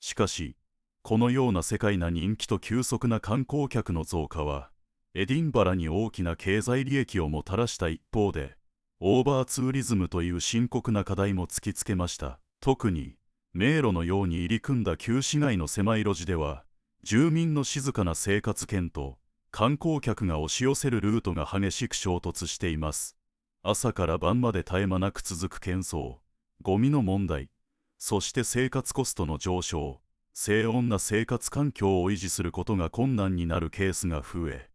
しかし、このような世界な人気と急速な観光客の増加は、エディンバラに大きな経済利益をもたらした一方で、オーバーツーリズムという深刻な課題も突きつけました。特に、迷路のように入り組んだ旧市街の狭い路地では、住民の静かな生活圏と、観光客が押し寄せるルートが激しく衝突しています。朝から晩まで絶え間なく続く喧騒、ゴミの問題、そして生活コストの上昇、静穏な生活環境を維持することが困難になるケースが増え、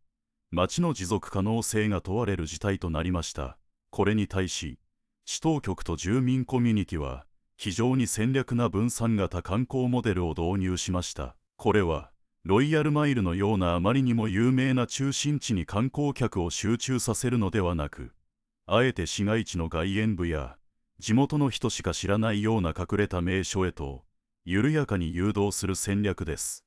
街の持続可能性が問われる事態となりました。これに対し、市当局と住民コミュニティは、非常に戦略な分散型観光モデルを導入しました。これは、ロイヤルマイルのようなあまりにも有名な中心地に観光客を集中させるのではなく、あえて市街地の外縁部や、地元の人しか知らないような隠れた名所へと、緩やかに誘導する戦略です。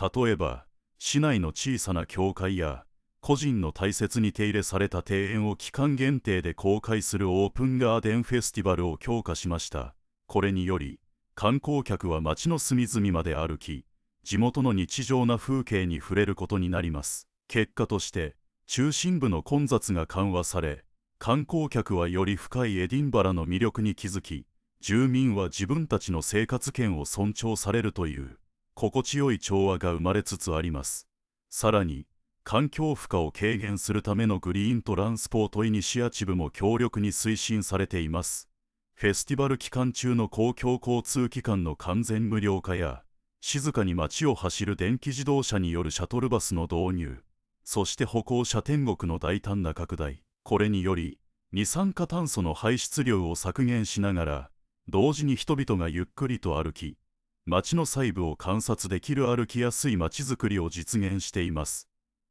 例えば、市内の小さな教会や、個人の大切に手入れされた庭園を期間限定で公開するオープンガーデンフェスティバルを強化しました。これにより、観光客は街の隅々まで歩き、地元の日常な風景に触れることになります。結果として、中心部の混雑が緩和され、観光客はより深いエディンバラの魅力に気づき、住民は自分たちの生活圏を尊重されるという、心地よい調和が生まれつつあります。さらに、環境負荷を軽減するためのグリーントランスポートイニシアチブも強力に推進されています。フェスティバル期間中の公共交通機関の完全無料化や、静かに街を走る電気自動車によるシャトルバスの導入、そして歩行者天国の大胆な拡大、これにより、二酸化炭素の排出量を削減しながら、同時に人々がゆっくりと歩き、街の細部を観察できる歩きやすい街づくりを実現しています。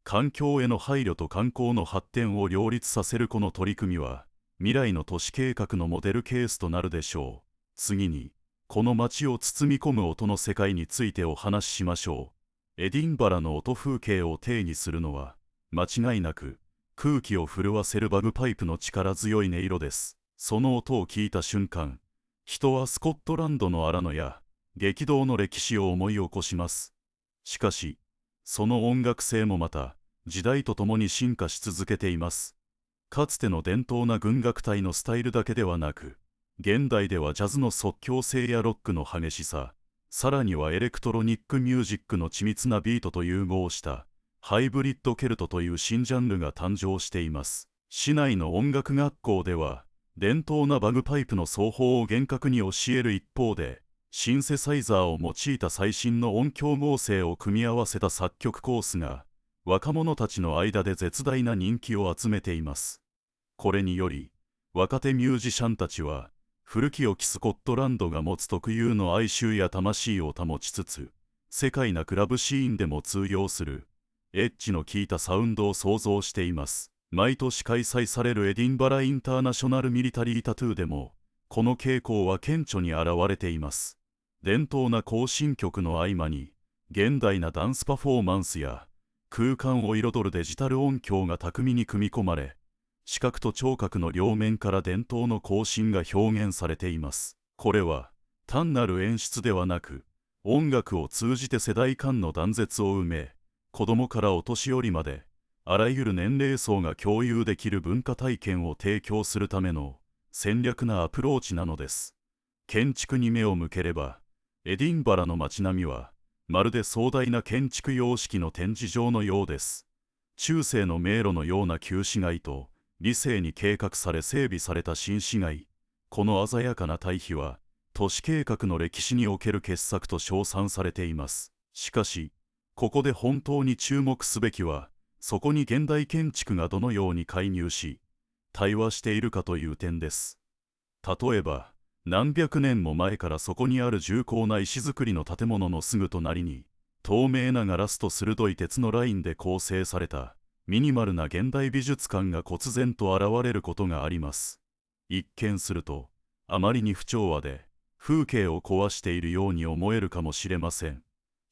環境への配慮と観光の発展を両立させるこの取り組みは、未来の都市計画のモデルケースとなるでしょう。次に、この街を包み込む音の世界についてお話ししましょう。エディンバラの音風景を定義するのは、間違いなく、空気を震わせるバグパイプの力強い音色です。その音を聞いた瞬間、人はスコットランドの荒野や激動の歴史を思い起こします。しかし、その音楽性もまた、時代とともに進化し続けています。かつての伝統な軍楽隊のスタイルだけではなく、現代ではジャズの即興性やロックの激しさ、さらにはエレクトロニックミュージックの緻密なビートと融合したハイブリッドケルトという新ジャンルが誕生しています。市内の音楽学校では伝統なバグパイプの奏法を厳格に教える一方で、シンセサイザーを用いた最新の音響合成を組み合わせた作曲コースが若者たちの間で絶大な人気を集めています。これにより若手ミュージシャンたちは古き良きスコットランドが持つ特有の哀愁や魂を保ちつつ、世界なクラブシーンでも通用するエッジの効いたサウンドを創造しています。毎年開催されるエディンバラインターナショナルミリタリータトゥーでもこの傾向は顕著に現れています。伝統な行進曲の合間に現代なダンスパフォーマンスや空間を彩るデジタル音響が巧みに組み込まれ、視覚と聴覚の両面から伝統の行進が表現されています。これは単なる演出ではなく、音楽を通じて世代間の断絶を埋め、子供からお年寄りまであらゆる年齢層が共有できる文化体験を提供するための戦略なアプローチなのです。建築に目を向ければ、エディンバラの街並みはまるで壮大な建築様式の展示場のようです。中世の迷路のような旧市街と理性に計画され整備された新市街、この鮮やかな対比は都市計画の歴史における傑作と称賛されています。しかし、ここで本当に注目すべきは、そこに現代建築がどのように介入し、対話しているかという点です。例えば、何百年も前からそこにある重厚な石造りの建物のすぐ隣に、透明なガラスと鋭い鉄のラインで構成された、ミニマルな現代美術館が忽然と現れることがあります。一見すると、あまりに不調和で、風景を壊しているように思えるかもしれません。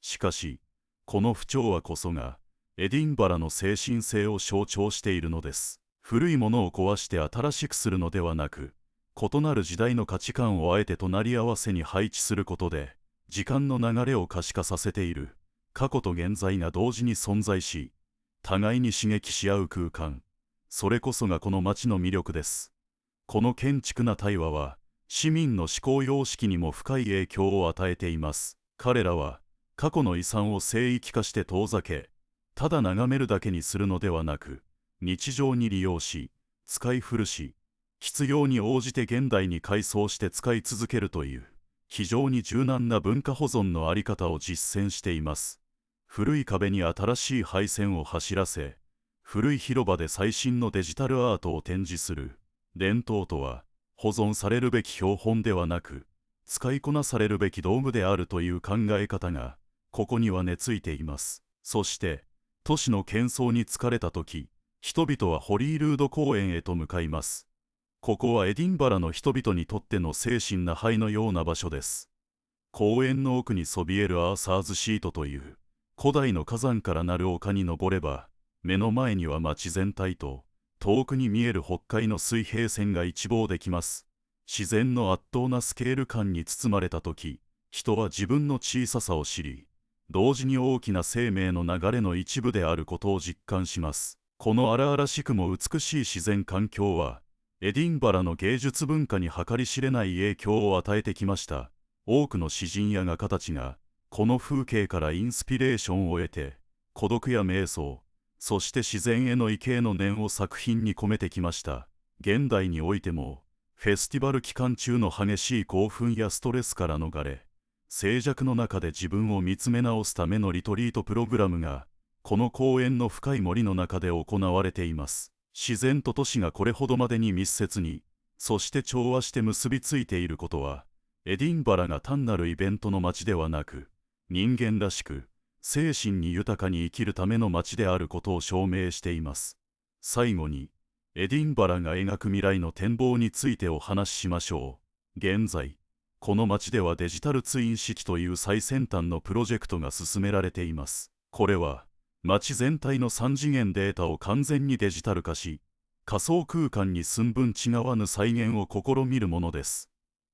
しかし、この不調和こそが、エディンバラの精神性を象徴しているのです。古いものを壊して新しくするのではなく、異なる時代の価値観をあえて隣り合わせに配置することで、時間の流れを可視化させている、過去と現在が同時に存在し、互いに刺激し合う空間、それこそがこの街の魅力です。この建築な対話は、市民の思考様式にも深い影響を与えています。彼らは、過去の遺産を聖域化して遠ざけ、ただ眺めるだけにするのではなく、日常に利用し、使い古し、必要に応じて現代に改装して使い続けるという、非常に柔軟な文化保存の在り方を実践しています。古い壁に新しい配線を走らせ、古い広場で最新のデジタルアートを展示する。伝統とは、保存されるべき標本ではなく、使いこなされるべき道具であるという考え方が、ここには根付いています。そして、都市の喧騒に疲れた時、人々はホリールード公園へと向かいます。ここはエディンバラの人々にとっての精神な灰のような場所です。公園の奥にそびえるアーサーズシートという古代の火山からなる丘に登れば、目の前には街全体と遠くに見える北海の水平線が一望できます。自然の圧倒なスケール感に包まれた時、人は自分の小ささを知り、同時に大きな生命の流れの一部であることを実感します。この荒々しくも美しい自然環境は、エディンバラの芸術文化に計り知れない影響を与えてきました。多くの詩人や画家たちが、この風景からインスピレーションを得て、孤独や瞑想、そして自然への畏敬の念を作品に込めてきました。現代においても、フェスティバル期間中の激しい興奮やストレスから逃れ、静寂の中で自分を見つめ直すためのリトリートプログラムが、この公園の深い森の中で行われています。自然と都市がこれほどまでに密接に、そして調和して結びついていることは、エディンバラが単なるイベントの街ではなく、人間らしく、精神に豊かに生きるための街であることを証明しています。最後に、エディンバラが描く未来の展望についてお話ししましょう。現在、この街ではデジタルツインシティという最先端のプロジェクトが進められています。これは、街全体の3次元データを完全にデジタル化し、仮想空間に寸分違わぬ再現を試みるものです。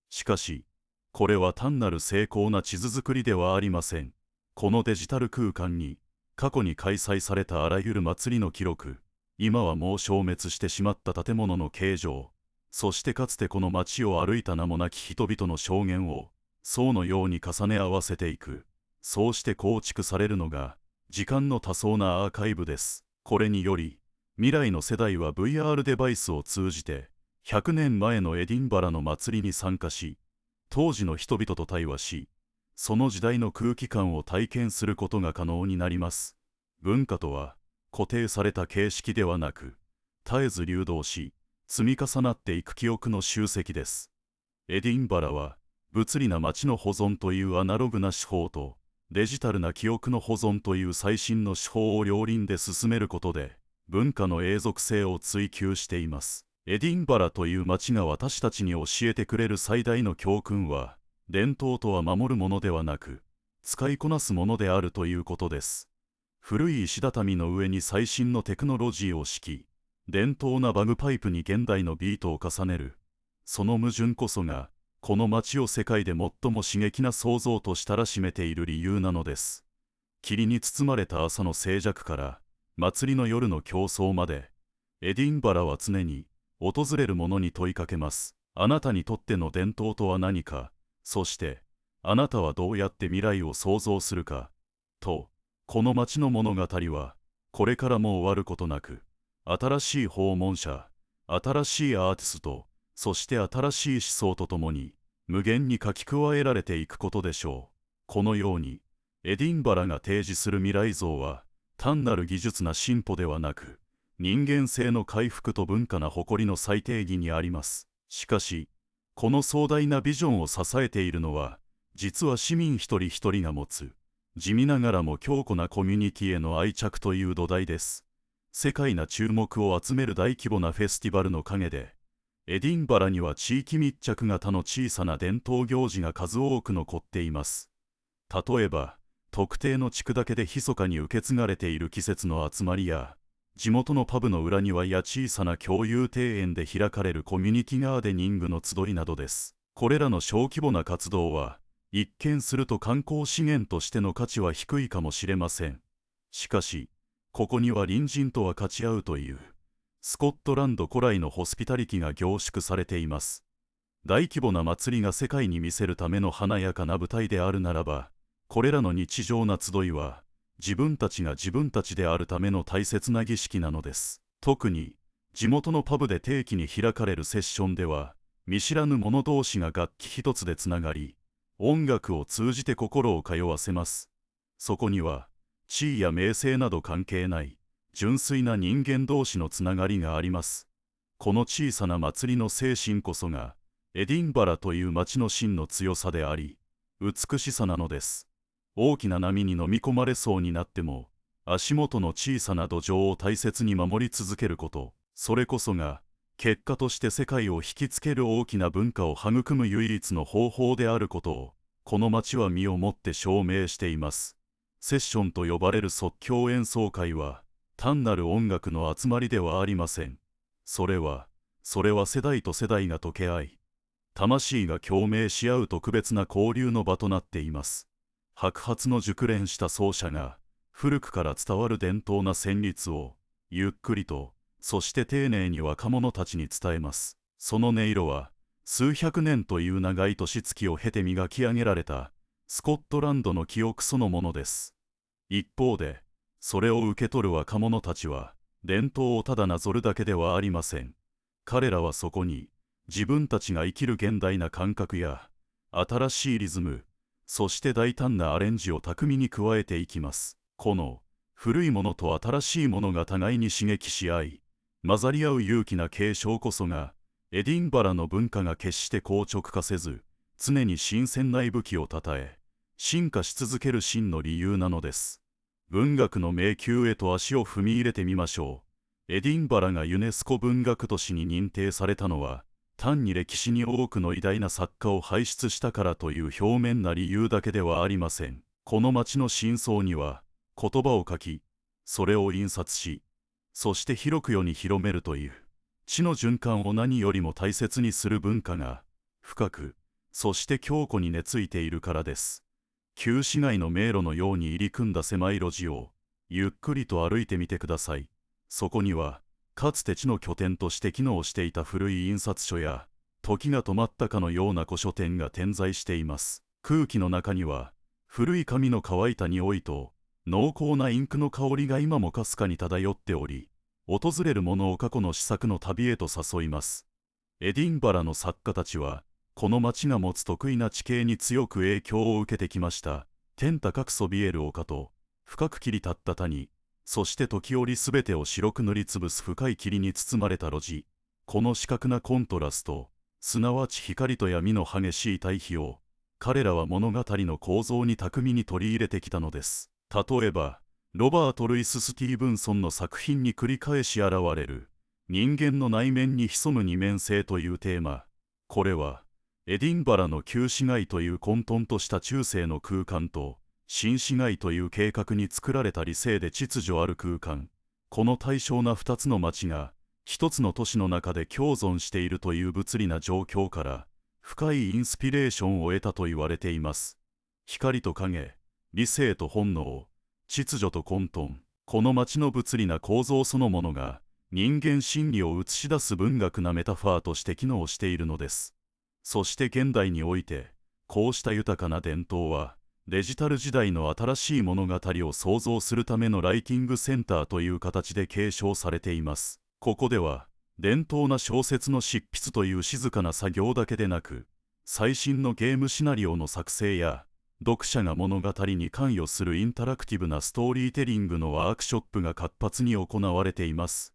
しかし、これは単なる精巧な地図作りではありません。このデジタル空間に、過去に開催されたあらゆる祭りの記録、今はもう消滅してしまった建物の形状、そしてかつてこの街を歩いた名もなき人々の証言を、層のように重ね合わせていく。そうして構築されるのが、時間の多層なアーカイブです。これにより、未来の世代は VR デバイスを通じて、100年前のエディンバラの祭りに参加し、当時の人々と対話し、その時代の空気感を体験することが可能になります。文化とは、固定された形式ではなく、絶えず流動し、積み重なっていく記憶の集積です。エディンバラは、物理な街の保存というアナログな手法と、デジタルな記憶の保存という最新の手法を両輪で進めることで、文化の永続性を追求しています。エディンバラという街が私たちに教えてくれる最大の教訓は、伝統とは守るものではなく、使いこなすものであるということです。古い石畳の上に最新のテクノロジーを敷き、伝統なバグパイプに現代のビートを重ねる。その矛盾こそが、この街を世界で最も刺激な創造としたらしめている理由なのです。霧に包まれた朝の静寂から、祭りの夜の競争まで、エディンバラは常に、訪れる者に問いかけます。あなたにとっての伝統とは何か、そして、あなたはどうやって未来を創造するか、と。この街の物語は、これからも終わることなく、新しい訪問者、新しいアーティスト、そして新しい思想とともに、無限に書き加えられていくことでしょう。このように、エディンバラが提示する未来像は、単なる技術な進歩ではなく、人間性の回復と文化な誇りの再定義にあります。しかし、この壮大なビジョンを支えているのは、実は市民一人一人が持つ、地味ながらも強固なコミュニティへの愛着という土台です。世界な注目を集める大規模なフェスティバルの陰で、エディンバラには地域密着型の小さな伝統行事が数多く残っています。例えば、特定の地区だけで密かに受け継がれている季節の集まりや、地元のパブの裏庭や小さな共有庭園で開かれるコミュニティガーデニングの集いなどです。これらの小規模な活動は、一見すると観光資源としての価値は低いかもしれません。しかし、ここには隣人と分かち合うという、スコットランド古来のホスピタリティが凝縮されています。大規模な祭りが世界に見せるための華やかな舞台であるならば、これらの日常な集いは、自分たちが自分たちであるための大切な儀式なのです。特に、地元のパブで定期に開かれるセッションでは、見知らぬ者同士が楽器一つでつながり、音楽を通じて心を通わせます。そこには、地位や名声など関係ない、純粋な人間同士のつながりがあります。この小さな祭りの精神こそが、エディンバラという街の真の強さであり、美しさなのです。大きな波に飲み込まれそうになっても、足元の小さな土壌を大切に守り続けること、それこそが、結果として世界を引きつける大きな文化を育む唯一の方法であることを、この街は身をもって証明しています。セッションと呼ばれる即興演奏会は、単なる音楽の集まりではありません。それは世代と世代が溶け合い、魂が共鳴し合う特別な交流の場となっています。白髪の熟練した奏者が、古くから伝わる伝統な旋律を、ゆっくりと、そして丁寧に若者たちに伝えます。その音色は、数百年という長い年月を経て磨き上げられた、スコットランドの記憶そのものです。一方で、それを受け取る若者たちは、伝統をただなぞるだけではありません。彼らはそこに、自分たちが生きる現代な感覚や、新しいリズム、そして大胆なアレンジを巧みに加えていきます。この、古いものと新しいものが互いに刺激し合い、混ざり合う勇気な継承こそが、エディンバラの文化が決して硬直化せず、常に新鮮な息吹をたたえ、進化し続ける真の理由なのです。文学の迷宮へと足を踏み入れてみましょう。エディンバラがユネスコ文学都市に認定されたのは、単に歴史に多くの偉大な作家を輩出したからという表面な理由だけではありません。この町の深層には、言葉を書き、それを印刷し、そして広く世に広めるという、知の循環を何よりも大切にする文化が、深く、そして強固に根付いているからです。旧市街の迷路のように入り組んだ狭い路地を、ゆっくりと歩いてみてください。そこには、かつて地の拠点として機能していた古い印刷所や、時が止まったかのような古書店が点在しています。空気の中には、古い紙の乾いた匂いと、濃厚なインクの香りが今もかすかに漂っており、訪れる者を過去の試作の旅へと誘います。エディンバラの作家たちは、この町が持つ得意な地形に強く影響を受けてきました。天高くそびえる丘と、深く切り立った谷、そして時折すべてを白く塗りつぶす深い霧に包まれた路地。この視覚なコントラスト、すなわち光と闇の激しい対比を、彼らは物語の構造に巧みに取り入れてきたのです。例えば、ロバート・ルイス・スティーブンソンの作品に繰り返し現れる、人間の内面に潜む二面性というテーマ。これは、エディンバラの旧市街という混沌とした中世の空間と、新市街という計画に作られた理性で秩序ある空間。この対称な二つの町が、一つの都市の中で共存しているという物理な状況から、深いインスピレーションを得たと言われています。光と影、理性と本能、秩序と混沌。この町の物理な構造そのものが、人間心理を映し出す文学なメタファーとして機能しているのです。そして現代において、こうした豊かな伝統は、デジタル時代の新しい物語を創造するためのライティングセンターという形で継承されています。ここでは、伝統な小説の執筆という静かな作業だけでなく、最新のゲームシナリオの作成や、読者が物語に関与するインタラクティブなストーリーテリングのワークショップが活発に行われています。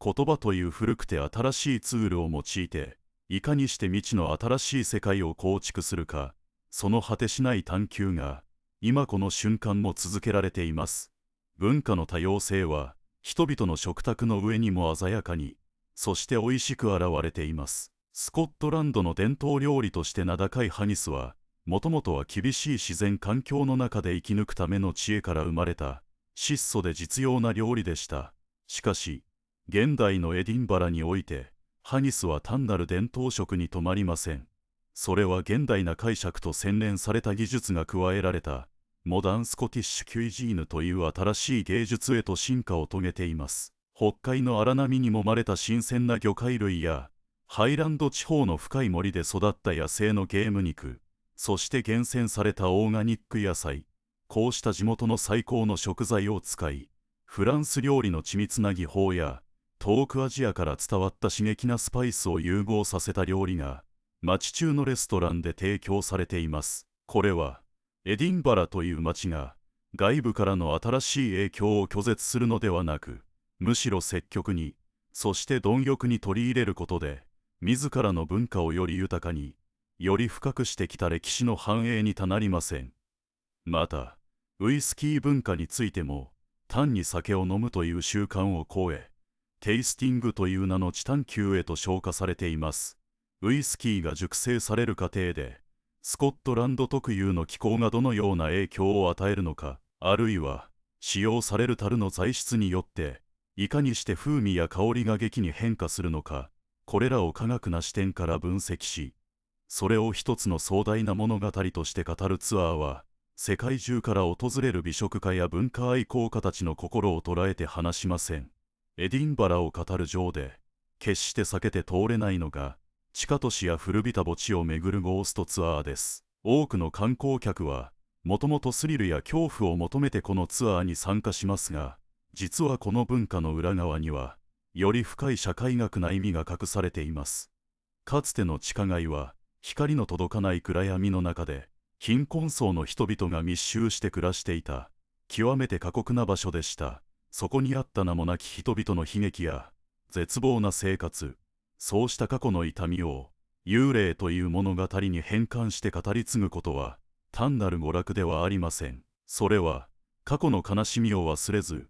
言葉という古くて新しいツールを用いて、いかにして未知の新しい世界を構築するか、その果てしない探求が、今この瞬間も続けられています。文化の多様性は、人々の食卓の上にも鮮やかに、そして美味しく現れています。スコットランドの伝統料理として名高いハギスは、もともとは厳しい自然環境の中で生き抜くための知恵から生まれた、質素で実用な料理でした。しかし、現代のエディンバラにおいて、ハギスは単なる伝統食に止まりません。それは現代な解釈と洗練された技術が加えられた、モダンスコティッシュキュイジーヌという新しい芸術へと進化を遂げています。北海の荒波に揉まれた新鮮な魚介類や、ハイランド地方の深い森で育った野生のゲーム肉、そして厳選されたオーガニック野菜、こうした地元の最高の食材を使い、フランス料理の緻密な技法や、遠くアジアから伝わった刺激なスパイスを融合させた料理が、町中のレストランで提供されています。これは、エディンバラという町が、外部からの新しい影響を拒絶するのではなく、むしろ積極に、そして貪欲に取り入れることで、自らの文化をより豊かに、より深くしてきた歴史の繁栄にたなりません。また、ウイスキー文化についても、単に酒を飲むという習慣を超え、テイスティングという名の知探求へと昇華されています。ウイスキーが熟成される過程で、スコットランド特有の気候がどのような影響を与えるのか、あるいは、使用される樽の材質によって、いかにして風味や香りが劇に変化するのか、これらを科学な視点から分析し、それを一つの壮大な物語として語るツアーは、世界中から訪れる美食家や文化愛好家たちの心を捉えて離しません。エディンバラを語る上で、決して避けて通れないのが、地下都市や古びた墓地を巡るゴーストツアーです。多くの観光客は、もともとスリルや恐怖を求めてこのツアーに参加しますが、実はこの文化の裏側には、より深い社会学な意味が隠されています。かつての地下街は、光の届かない暗闇の中で、貧困層の人々が密集して暮らしていた、極めて過酷な場所でした。そこにあった名もなき人々の悲劇や、絶望な生活、そうした過去の痛みを、幽霊という物語に変換して語り継ぐことは、単なる娯楽ではありません。それは、過去の悲しみを忘れず、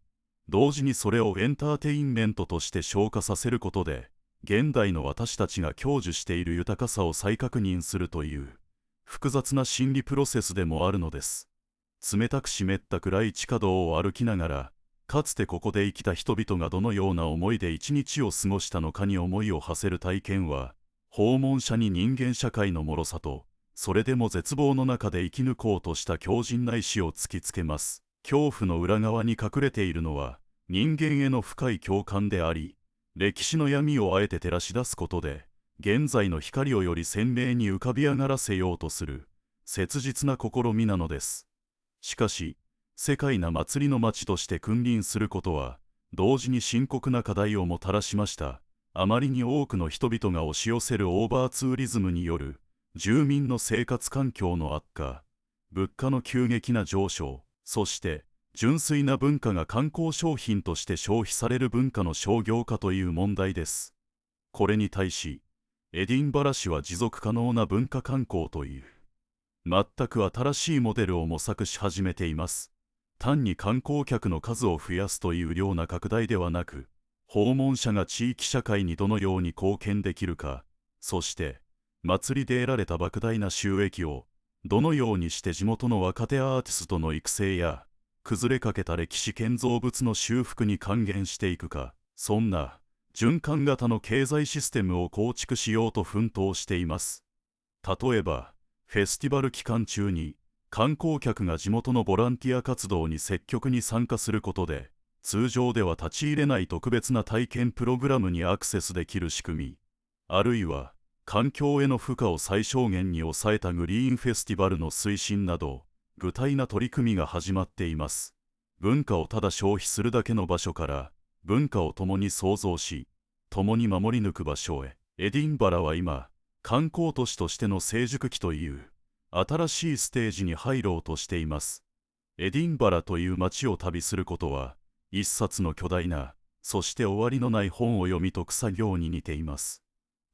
同時にそれをエンターテインメントとして昇華させることで、現代の私たちが享受している豊かさを再確認するという、複雑な心理プロセスでもあるのです。冷たく湿った暗い地下道を歩きながら、かつてここで生きた人々がどのような思いで一日を過ごしたのかに思いを馳せる体験は、訪問者に人間社会の脆さと、それでも絶望の中で生き抜こうとした強靭な意志を突きつけます。恐怖の裏側に隠れているのは、人間への深い共感であり、歴史の闇をあえて照らし出すことで、現在の光をより鮮明に浮かび上がらせようとする、切実な試みなのです。しかし、世界な祭りの街として君臨することは、同時に深刻な課題をもたらしました。あまりに多くの人々が押し寄せるオーバーツーリズムによる、住民の生活環境の悪化、物価の急激な上昇、そして、純粋な文化が観光商品として消費される文化の商業化という問題です。これに対し、エディンバラ市は持続可能な文化観光という、全く新しいモデルを模索し始めています。単に観光客の数を増やすという量な拡大ではなく、訪問者が地域社会にどのように貢献できるか、そして、祭りで得られた莫大な収益を、どのようにして地元の若手アーティストの育成や、崩れかけた歴史建造物の修復に還元していくか、そんな、循環型の経済システムを構築しようと奮闘しています。例えば、フェスティバル期間中に、観光客が地元のボランティア活動に積極に参加することで、通常では立ち入れない特別な体験プログラムにアクセスできる仕組み、あるいは、環境への負荷を最小限に抑えたグリーンフェスティバルの推進など、具体な取り組みが始まっています。文化をただ消費するだけの場所から、文化を共に創造し、共に守り抜く場所へ。エディンバラは今、観光都市としての成熟期という、新しいステージに入ろうとしています。エディンバラという街を旅することは、一冊の巨大な、そして終わりのない本を読み解く作業に似ています。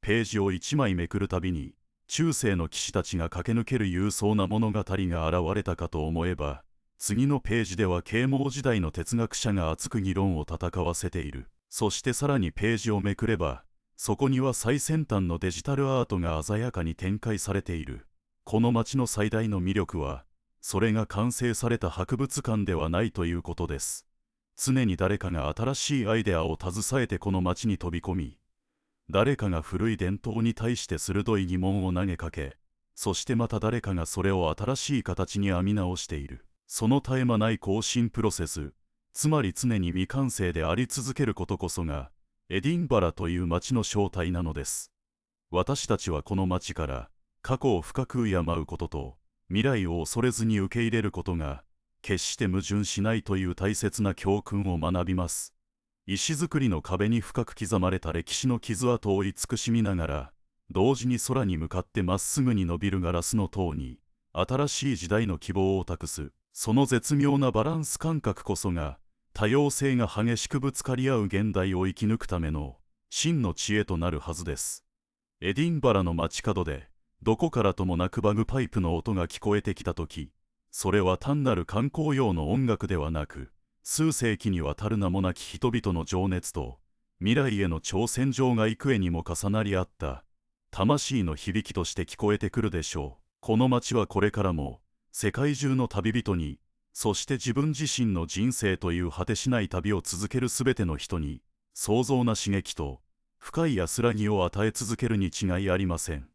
ページを一枚めくるたびに、中世の騎士たちが駆け抜ける勇壮な物語が現れたかと思えば、次のページでは啓蒙時代の哲学者が熱く議論を戦わせている。そしてさらにページをめくれば、そこには最先端のデジタルアートが鮮やかに展開されている。この街の最大の魅力は、それが完成された博物館ではないということです。常に誰かが新しいアイデアを携えてこの街に飛び込み、誰かが古い伝統に対して鋭い疑問を投げかけ、そしてまた誰かがそれを新しい形に編み直している。その絶え間ない更新プロセス、つまり常に未完成であり続けることこそが、エディンバラという街の正体なのです。私たちはこの街から、過去を深く敬うことと、未来を恐れずに受け入れることが、決して矛盾しないという大切な教訓を学びます。石造りの壁に深く刻まれた歴史の傷跡を慈しみながら、同時に空に向かってまっすぐに伸びるガラスの塔に、新しい時代の希望を託す、その絶妙なバランス感覚こそが、多様性が激しくぶつかり合う現代を生き抜くための真の知恵となるはずです。エディンバラの街角で、どこからともなくバグパイプの音が聞こえてきたとき、それは単なる観光用の音楽ではなく、数世紀にわたる名もなき人々の情熱と、未来への挑戦状が幾重にも重なり合った、魂の響きとして聞こえてくるでしょう。この街はこれからも、世界中の旅人に、そして自分自身の人生という果てしない旅を続けるすべての人に、創造な刺激と深い安らぎを与え続けるに違いありません。